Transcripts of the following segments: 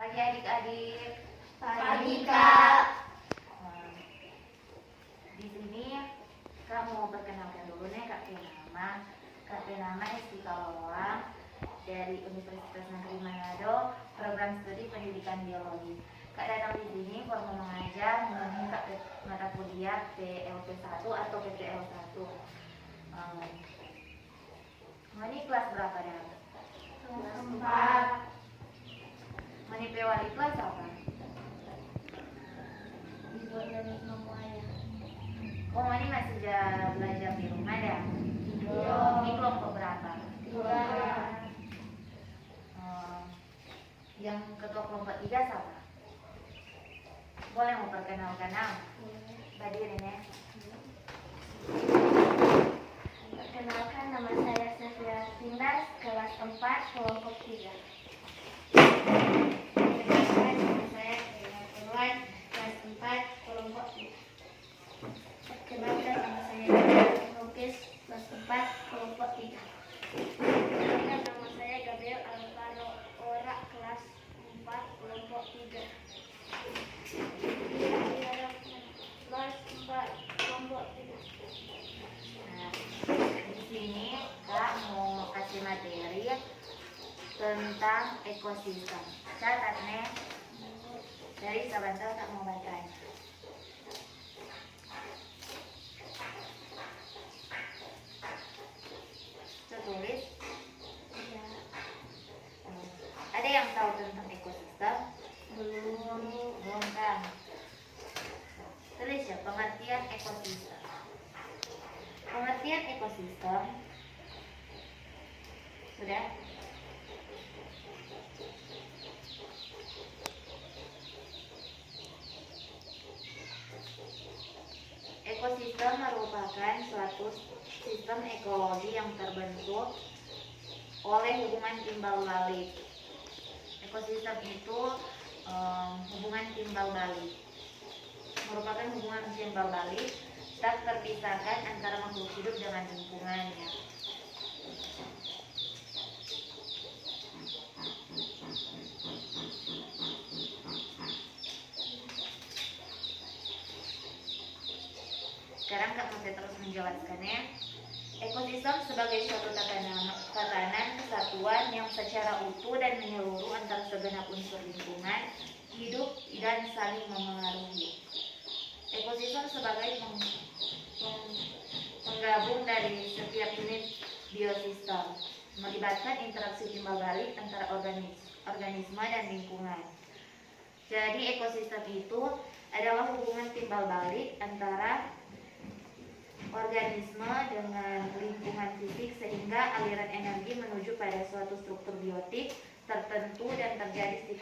Pagi adik-adik. Pagi, Kak. Di sini Kak mau perkenalkan dulu nih Kak Penama. Kak Penama Istiqoroa dari Universitas Negeri Manado, program studi pendidikan biologi. Kak datang di sini mau mengajar mengenai mata kuliah PLP1 atau PPL1. Ini kelas berapa dah? Kelas 4. Mani pewali kelas apa? Dibuat dari semuanya. Oh, ini masih belajar di rumah ya? Iya. Ini kelompok berapa? 3. Yang ketua kelompok 3 siapa? Boleh mau perkenalkan nama? Badirin ya. Perkenalkan, nama saya Sofia Sindas, kelas 4, kelompok 3. Perkenalkan, nama saya Kayla Purwan, kelas 4, kelompok 3. Perkenalkan, nama saya Lukis, kelas 4, kelompok 3. Perkenalkan, nama saya Gabriel Alvaro Ora, kelas 4, kelompok 3. Kelas 4, kelompok 3. Nah, di sini Kak mau kasih materi tentang ekosistem. Catat nih. Dari sebentar Kak mau baca. Tulis. Ya, Ada yang tahu tentang ekosistem? belum. Kan? Tulis ya pengertian ekosistem. Pengertian ekosistem sudah. Ekosistem merupakan suatu sistem ekologi yang terbentuk oleh hubungan timbal balik. Ekosistem itu hubungan timbal balik. Merupakan hubungan timbal balik tak terpisahkan antara makhluk hidup dengan lingkungannya. Sekarang Kak masih terus menjelaskannya. Ekosistem sebagai suatu tatanan kesatuan yang secara utuh dan menyeluruh antara segenap unsur lingkungan hidup dan saling memengaruhi. Ekosistem sebagai penggabung dari setiap unit biosistem, melibatkan interaksi timbal balik antara organisme dan lingkungan. Jadi ekosistem itu adalah hubungan timbal balik antara organisme dengan lingkungan fisik sehingga aliran energi menuju pada suatu struktur biotik tertentu dan terjadi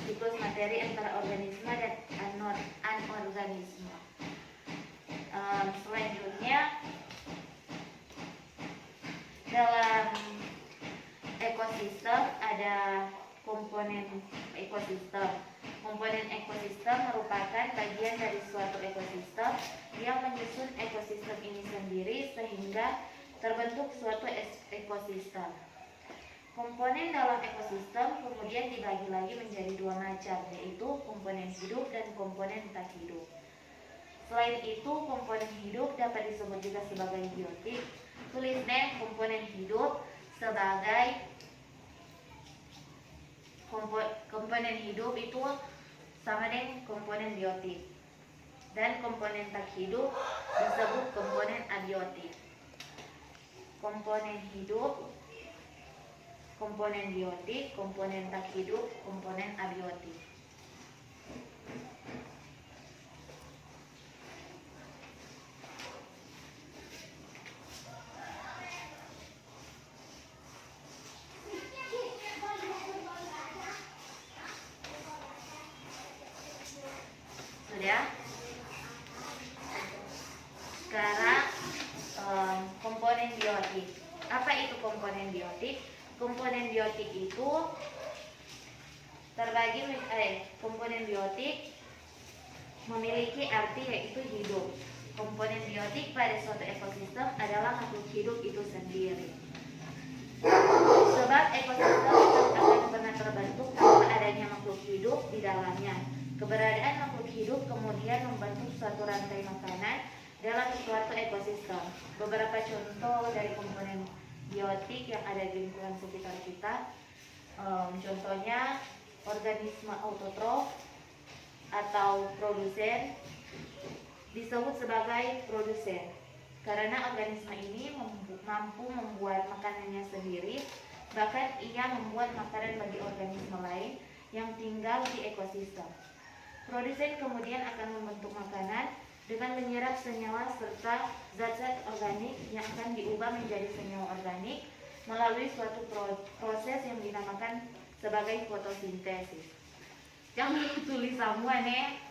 siklus materi antara organisme dan anorganisme. Selanjutnya dalam ekosistem ada komponen ekosistem. Komponen ekosistem merupakan bagian dari suatu ekosistem yang menyusun ekosistem ini sendiri sehingga terbentuk suatu ekosistem. Komponen dalam ekosistem kemudian dibagi lagi menjadi 2 macam, yaitu komponen hidup dan komponen tak hidup. Selain itu, komponen hidup dapat disebut juga sebagai biotik. Tulis deh komponen hidup sebagai komponen hidup itu sama dengan komponen biotik. Dan komponen tak hidup disebut komponen abiotik. Komponen hidup, komponen biotik, komponen tak hidup, komponen abiotik. Sudah? Sekarang komponen biotik. Apa itu komponen biotik? Komponen biotik itu terbagi komponen biotik memiliki arti yaitu hidup. Komponen biotik pada suatu ekosistem adalah makhluk hidup itu sendiri. Sebab ekosistem akan pernah terbentuk tanpa adanya makhluk Keberadaan makhluk hidup kemudian membentuk suatu rantai makanan dalam suatu ekosistem. Beberapa contoh dari komponen biotik yang ada di lingkungan sekitar kita, contohnya organisme autotrof atau produsen, disebut sebagai produsen karena organisme ini mampu membuat makanannya sendiri, bahkan ia membuat makanan bagi organisme lain yang tinggal di ekosistem. Produsen kemudian akan membentuk makanan dengan menyerap senyawa serta zat-zat organik yang akan diubah menjadi senyawa organik melalui suatu proses yang dinamakan sebagai fotosintesis. Jangan tulis semua nih,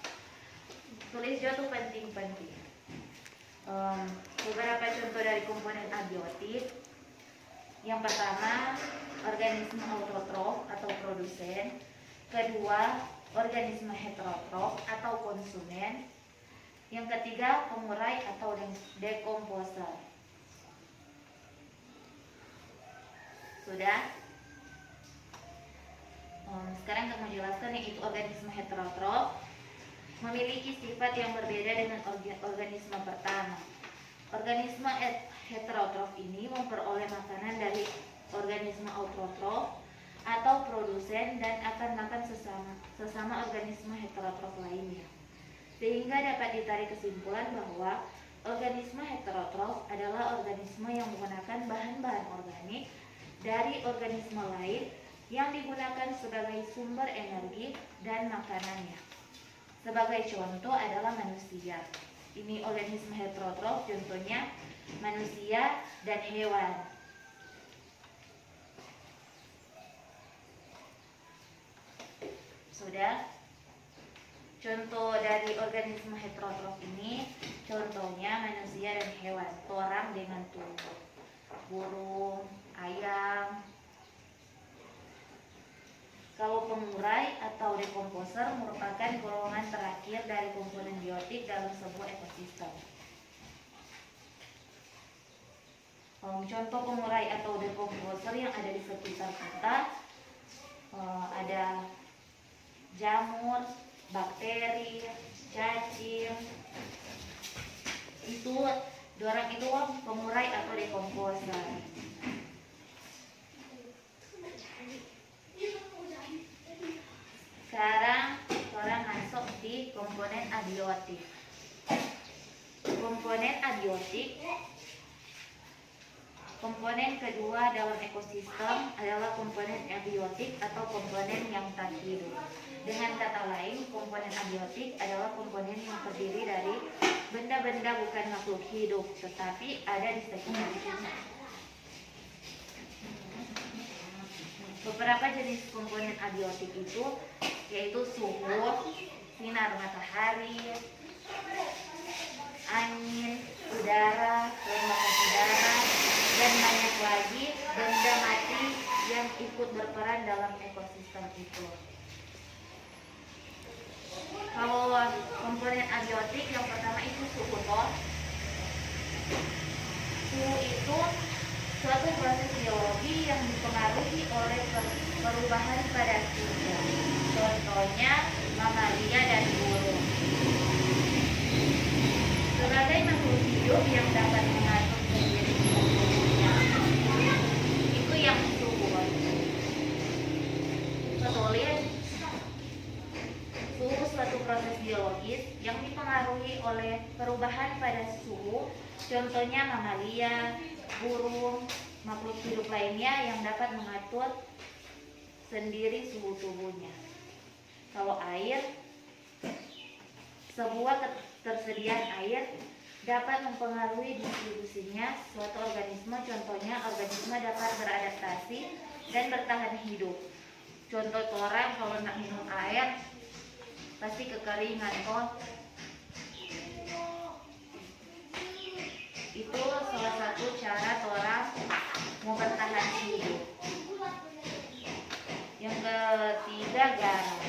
tulis juga tuh penting-penting. Beberapa contoh dari komponen abiotik. Yang pertama, organisme autotrof atau produsen. Kedua, organisme heterotrof atau konsumen. Yang ketiga, pengurai atau dekomposer. Sudah? Sekarang kamu jelaskan yang itu organisme heterotrof memiliki sifat yang berbeda dengan organisme pertama. Organisme heterotrof ini memperoleh makanan dari organisme autotrof atau produsen dan akan makan sesama organisme heterotrof lainnya. Sehingga dapat ditarik kesimpulan bahwa organisme heterotrof adalah organisme yang menggunakan bahan-bahan organik dari organisme lain yang digunakan sebagai sumber energi dan makanannya. Sebagai contoh adalah manusia. Ini organisme heterotrof, contohnya manusia dan hewan. Sudah? Contoh dari organisme heterotrof ini, contohnya manusia dan hewan. Orang dengan tubuh, burung, ayam. Kalau pengurai atau dekomposer merupakan golongan terakhir dari komponen biotik dalam sebuah ekosistem. Contoh pengurai atau dekomposer yang ada di sekitar kita ada jamur, bakteri, cacing. Itu dorang itu pengurai atau dekomposer. Sekarang orang masuk di komponen abiotik. Komponen abiotik, komponen kedua dalam ekosistem adalah komponen abiotik atau komponen yang tak hidup. Dengan kata lain, komponen abiotik adalah komponen yang terdiri dari benda-benda bukan makhluk hidup, tetapi ada di sekitar kita. Beberapa jenis komponen abiotik itu yaitu suhu, sinar matahari, angin, udara, kelembapan udara, dan banyak lagi benda mati yang ikut berperan dalam ekosistem itu. Kalau komponen abiotik yang pertama itu suhu toh. Suhu itu suatu proses biologi yang dipengaruhi oleh perubahan pada suhu. Contohnya mamalia dan burung. Sebagai makhluk hidup yang dapat mengatur sendiri suhunya, itu yang suhu. Ketulis, suhu suatu proses biologis yang dipengaruhi oleh perubahan pada suhu. Contohnya mamalia, burung, makhluk hidup lainnya yang dapat mengatur sendiri suhu tubuhnya. Kalau air, sebuah ketersediaan air dapat mempengaruhi distribusinya suatu organisme. Contohnya organisme dapat beradaptasi dan bertahan hidup. Contoh orang kalau nak minum air pasti kekeringan toh. Itu salah satu cara orang mau bertahan hidup. Yang ketiga, garam.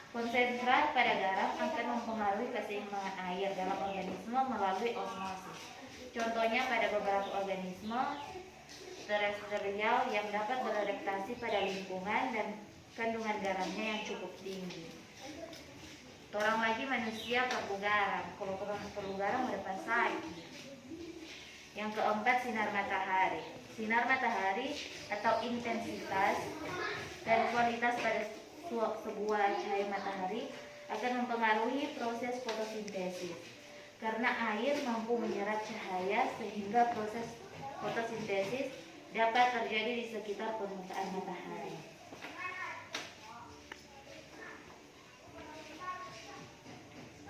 Konsentrat pada garam akan mempengaruhi keseimbangan air dalam organisme melalui osmosis. Contohnya pada beberapa organisme terestrial yang dapat beradaptasi pada lingkungan dan kandungan garamnya yang cukup tinggi. Orang lagi manusia perlu garam. Kalau orang perlu garam udah pas sakit. Yang keempat, sinar matahari. Sinar matahari atau intensitas dan kualitas pada sebuah cahaya matahari akan mempengaruhi proses fotosintesis. Karena air mampu menyerap cahaya sehingga proses fotosintesis dapat terjadi di sekitar permukaan matahari.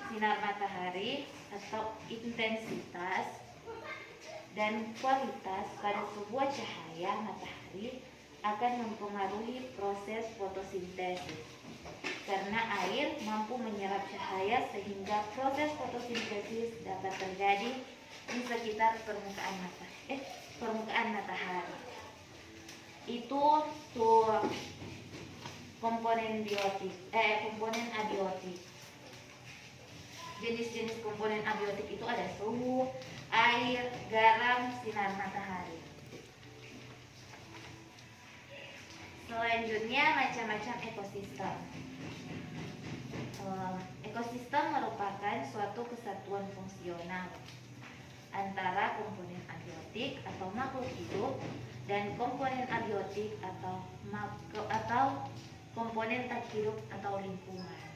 Sinar matahari atau intensitas dan kualitas pada sebuah cahaya matahari akan mempengaruhi proses fotosintesis. Karena air mampu menyerap cahaya sehingga proses fotosintesis dapat terjadi di sekitar permukaan matahari. Itu tuh komponen abiotik. Jenis-jenis komponen abiotik itu ada suhu, air, garam, sinar matahari. Selanjutnya macam-macam ekosistem. Ekosistem merupakan suatu kesatuan fungsional antara komponen abiotik atau makhluk hidup dan komponen abiotik atau komponen tak hidup atau lingkungan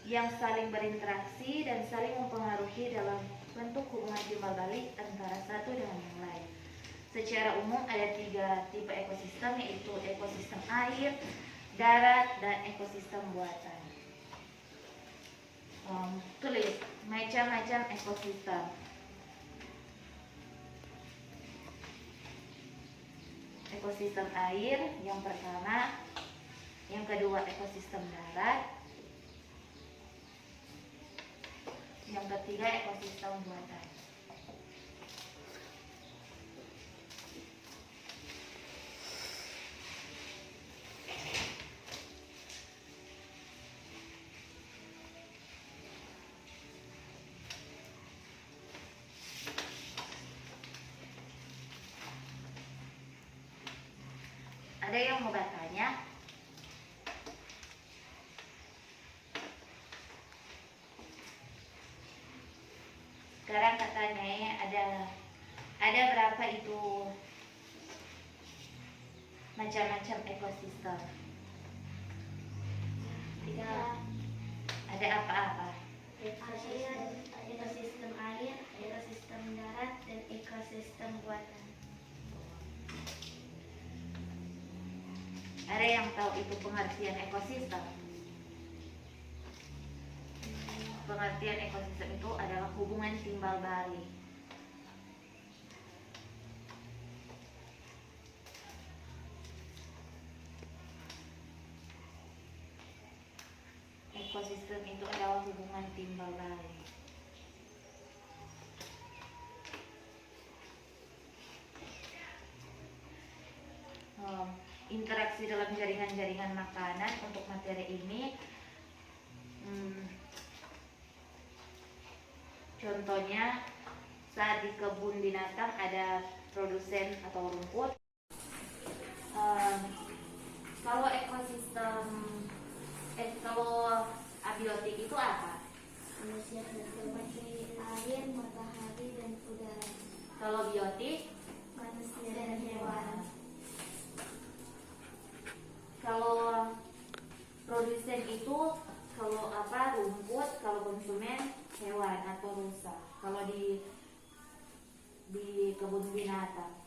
yang saling berinteraksi dan saling mempengaruhi dalam bentuk hubungan timbal balik antara satu dengan yang lain. Secara umum ada 3 tipe ekosistem, yaitu ekosistem air, darat, dan ekosistem buatan. Tulis macam-macam ekosistem. Ekosistem air yang pertama, yang kedua ekosistem darat, yang ketiga ekosistem buatan. Ada yang mau bertanya? Sekarang katanya ada berapa itu macam-macam ekosistem? 3. Ada apa-apa? Ekosistem air, ekosistem darat, dan ekosistem buatan. Ada yang tahu itu pengertian ekosistem? Pengertian ekosistem itu adalah hubungan timbal balik. Ekosistem itu adalah hubungan timbal balik. Interaksi dalam jaringan-jaringan makanan untuk materi ini, contohnya saat di kebun binatang ada produsen atau rumput. Kalau kalau abiotik itu apa? Manusia seperti air, matahari, dan udara. Kalau biotik? Manusia dan hewan. Kalau produsen itu rumput, kalau konsumen hewan atau rusa. Kalau di kebun binatang.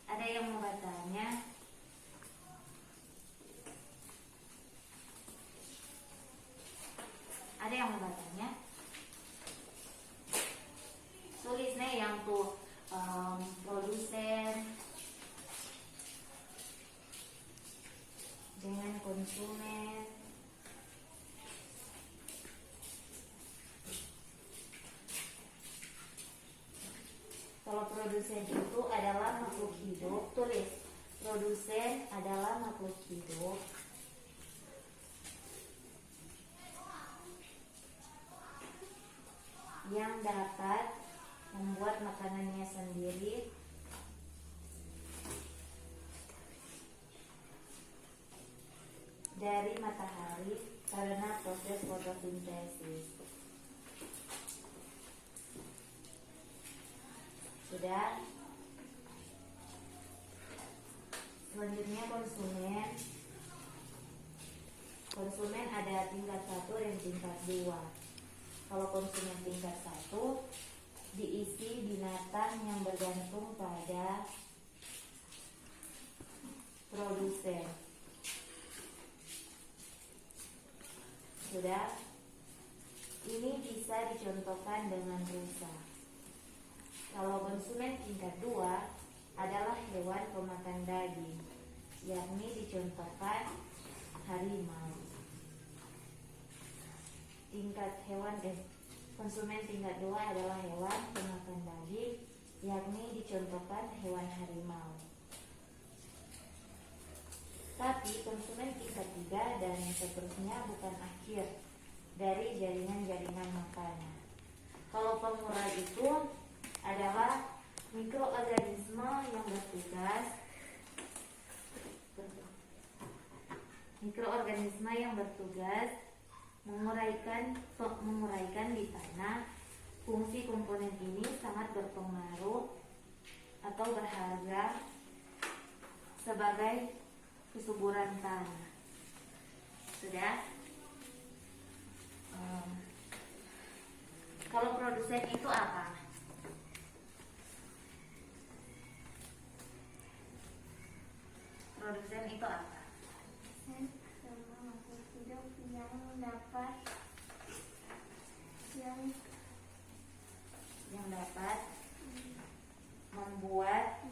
Ada yang mau bertanya? Ada yang mau bertanya? Tulis nih yang tuh produsen dengan konsumen. Kalau produsen itu adalah makhluk hidup, tulis produsen adalah makhluk hidup yang dapat membuat makanannya sendiri dari matahari karena proses fotosintesis. Sudah. Selanjutnya konsumen. Konsumen ada tingkat 1 dan tingkat 2. Kalau konsumen tingkat 1 diisi binatang yang bergantung pada produsen. Sudah. Ini bisa dicontohkan dengan rusa. Kalau konsumen tingkat 2 adalah hewan pemakan daging, yakni dicontohkan harimau. Konsumen tingkat 2 adalah hewan pemakan daging, yakni dicontohkan hewan harimau. Tapi konsumen tingkat 3 dan seterusnya bukan akhir dari jaringan-jaringan makanan. Kalau pengurai itu adalah mikroorganisme yang bertugas menguraikan di tanah. Fungsi komponen ini sangat berpengaruh atau berharga sebagai kesuburan tanah. Sudah. Kalau produsen itu apa? Produsen itu apa? Sama makhluk hidup yang dapat membuat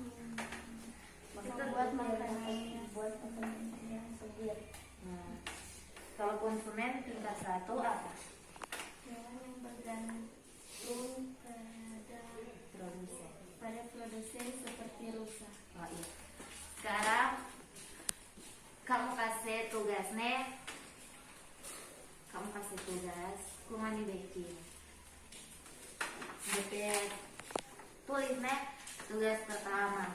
makanan buat kepentingan yang segar. Kalau konsumen tingkat 1 apa? Yang bergantung pada produsen seperti rusa. Oh iya. Sekarang kamu kasih tugas kumani beki. Betul. Tulis tugas pertama.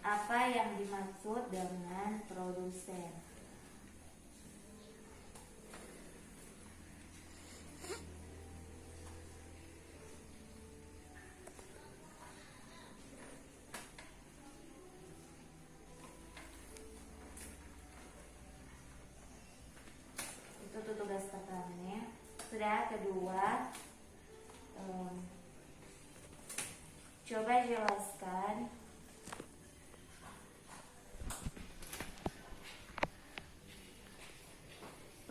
Apa yang dimaksud dengan produsen? Itu tugas pertamanya. Sudah. Kedua, coba jelaskan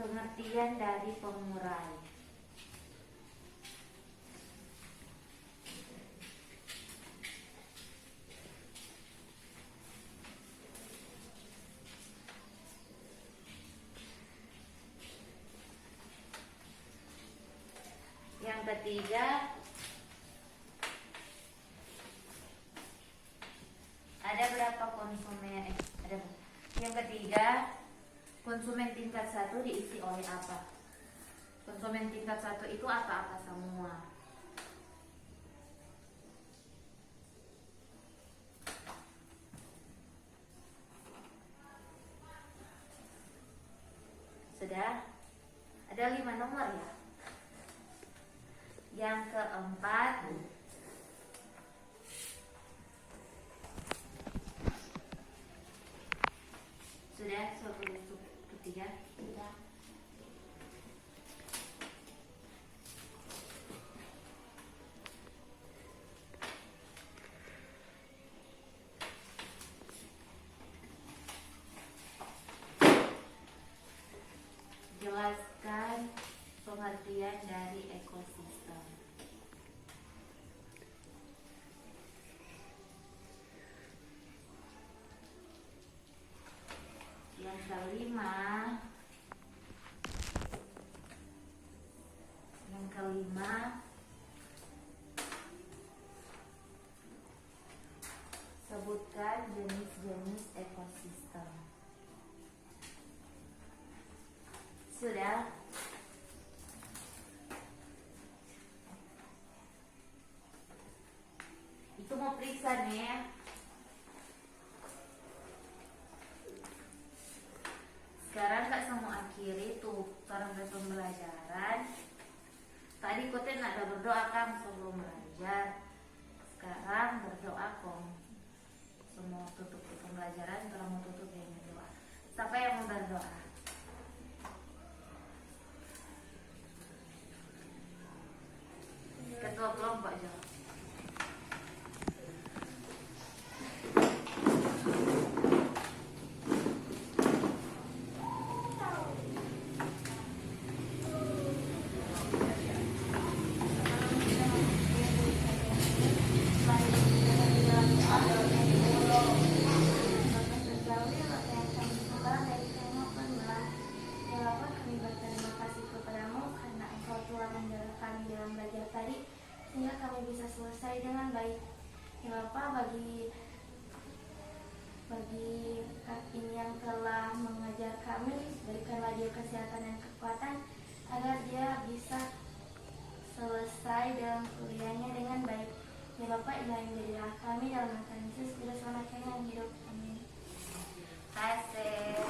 pengertian dari pengurai. Yang ketiga, ada berapa konsumen? Yang ketiga, konsumen tingkat 1 diisi oleh apa? Konsumen tingkat 1 itu apa-apa semua. Sudah? Ada 5 nomor ya? Yang keempat, sudah. Ketiga Tidak. jelaskan pengertian dari ekosistem. Yang kelima, sebutkan jenis-jenis ekosistem. Sudah. Itu mau akhiri tuh orang pembelajaran. Tadi kote nak ada berdoa kan sebelum belajar. Sekarang berdoa kong. Semua tutup pembelajaran, kalau mau tutup dengan doa. Siapa yang mau berdoa? Ketua kelompok jawab. Sehingga kami bisa selesai dengan baik. Ya Bapak, bagi ini yang telah mengajar kami, berikanlah dia kesehatan dan kekuatan agar dia bisa selesai dalam kuliahnya dengan baik. Ya Bapak, inilah yang menjadilah kami dalam nama Yesus, kita selamatkan yang hidup. Amin. Kasih.